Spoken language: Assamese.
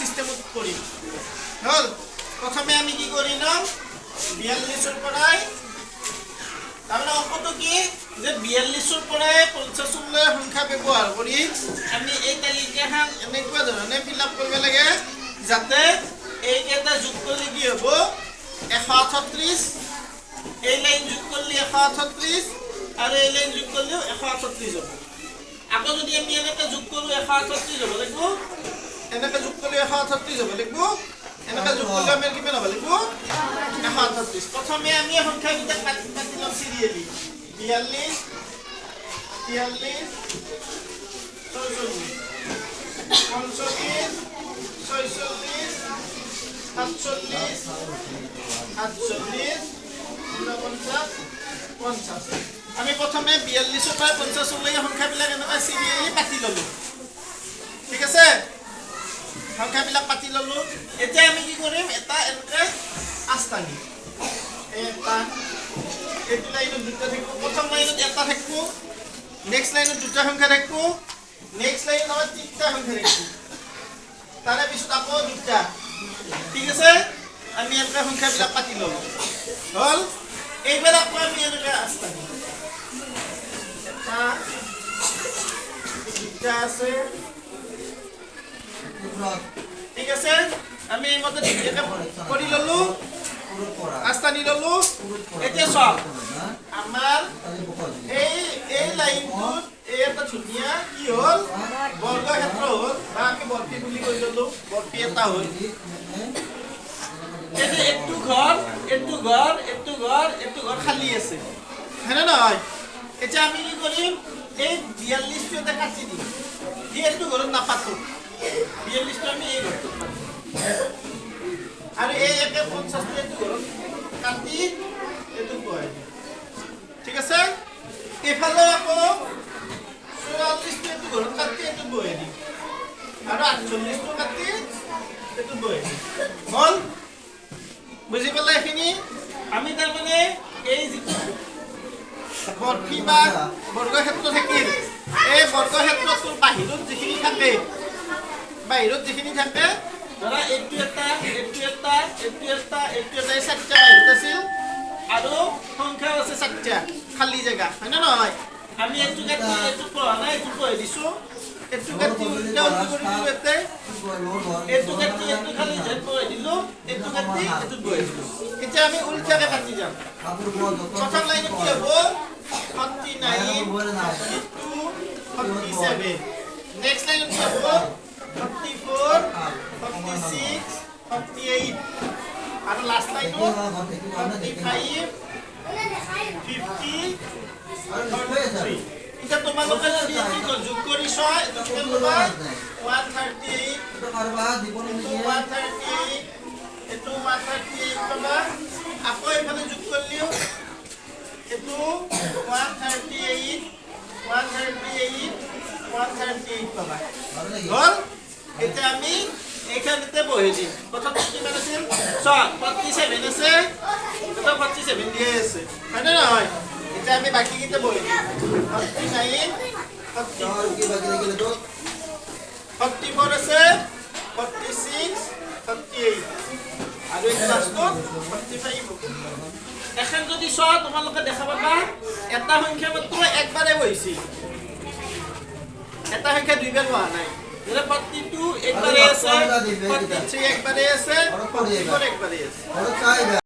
সিস্টেমত কৰিম হল প্ৰথমে আমি কি কৰি লম 42 ৰ পৰাই তাৰমানে অংকটো কি যে 42 ৰ পৰাই 50 লৈ সংখ্যা ব্যৱহাৰ কৰি আমি এই তালিকাখন এনেকুৱা ধৰণে ফিল আপ কৰিব লাগে যাতে এইকেইটা যোগ কৰিলে কি হ'ব 138 এই লাইন যোগ কৰিলে 138 আৰু এই লাইন যোগ কৰিলে 138 হ'ব আকৌ যদি আমি এনেকৈ যোগ কৰো 138 হ'ব লাগিব এনেকৈ যোগ কৰিলে 138 হ'ব লাগিব এনেকৈ যোগ কৰিলে আমি কিমান হ'ব লাগিব 138 প্ৰথমে আমি সংখ্যাকেইটা কাটি লম সিৰিয়েলি 42 43 46 45 46 47 50 আমি প্ৰথমে 42 ৰ পৰা 50 লৈ সংখ্যাবিলাক এনেকৈ সিৰিয়েলি কাটি ললো ঠিক আছে সংখ্যাবিলাক কাটি ললো এতিয়া আমি কি কৰিম এটা এনেকৈ আস্তানি এটা এইটো লাইনত দুটা থাকিব প্ৰথম লাইনত এটা থাকিব নেক্সট লাইনত দুটা সংখ্যা থাকিব নেক্সট লাইনত তিনটা সংখ্যা থাকিব তাৰে পিছত আকৌ দুটা ঠিক আছে আমি এনেকৈ সংখ্যাবিলাক কাটি ললো হল এইবাৰ আকৌ আমি এনেকৈ আস্তানি এটা দুটা আছে ঠিক আছে আমি এই মতে কৰি ললো আস্তানি ললো এতিয়া সব আমাৰ এই লাইনটোত এটা ধুনীয়া কি হল বৰ্গক্ষেত্ৰ হল বা আমি বৰ্তি বুলি কৈ ললো বৰ্তি এটা হল এইটো ঘৰ খালি আছে হয়নে নহয় এতিয়া আমি কি কৰিম এই 42 টো এটা কাটি দিম এইটো ঘৰত নাপাতো 42 টো আমি এই ঘৰটো আৰু এই একে 50 টো এইটো ঘৰত কাটি এইটো বহাই দিম ঠিক আছে এফালে আকৌ 44 টো এইটো ঘৰত কাটি এইটো বহাই দিম আৰু 48 টো কাটি এইটো বহাই দিম হল বুজি পালে এখিনি আমি তাৰমানে এই যিটো বৰ্তি বা বৰ্গক্ষেত্ৰ থাকিল এই বৰ্গক্ষেত্ৰটোৰ বাহিৰত যিখিনি থাকে ধৰা এইটো এটা এই চাৰিটা বাহিৰত আছিল আৰু সংখ্যা আছে চাৰিটা খালী জেগা হয় না নহয় আমি এইটো কাটি এইটো পঢ়া নাই এইটো পঢ়াই দিছো এইটো কাটি উল্টা কৰি দিলো এইটো কাটি এইটো খালী যেন পঢ়াই দিলো এইটো কাটি এইটো পঢ়াই দিলো এতিয়া আমি উল্টাকে কাটি যাম প্ৰথম লাইনত কি হ'ব 49 47 নেক্সট লাইনত কি হ'ব 44 46 48 আৰু লাষ্ট লাইনত 45 50 43 এটা তোমালোকে যদি যোগ কৰি চোৱা এটা কিমান পাবা 138 এইটো 138 পাবা আকৌ এফালে যোগ কৰিলেও এইটো 138 পাবা হল এতিয়া আমি এইখানতে বহি দিম প্ৰথমতে কিমান আছিল 47 আছে এটা 47 দিয়ে আছে হয় না নহয় এতিয়া আমি বাকি কিটা বহি দিম 49 44 আছে 46 48 আৰু এই লাষ্টত 45 এখন যদি চোৱা তোমালোকে দেখা পাবা এটা সংখ্যা মাত্ৰ একবাৰে বহিছিল এটা সংখ্যা দুইবাৰ হোৱা নাই যেনে 42 একবাৰে আছে 43 একবাৰে আছে 44 একবাৰে আছে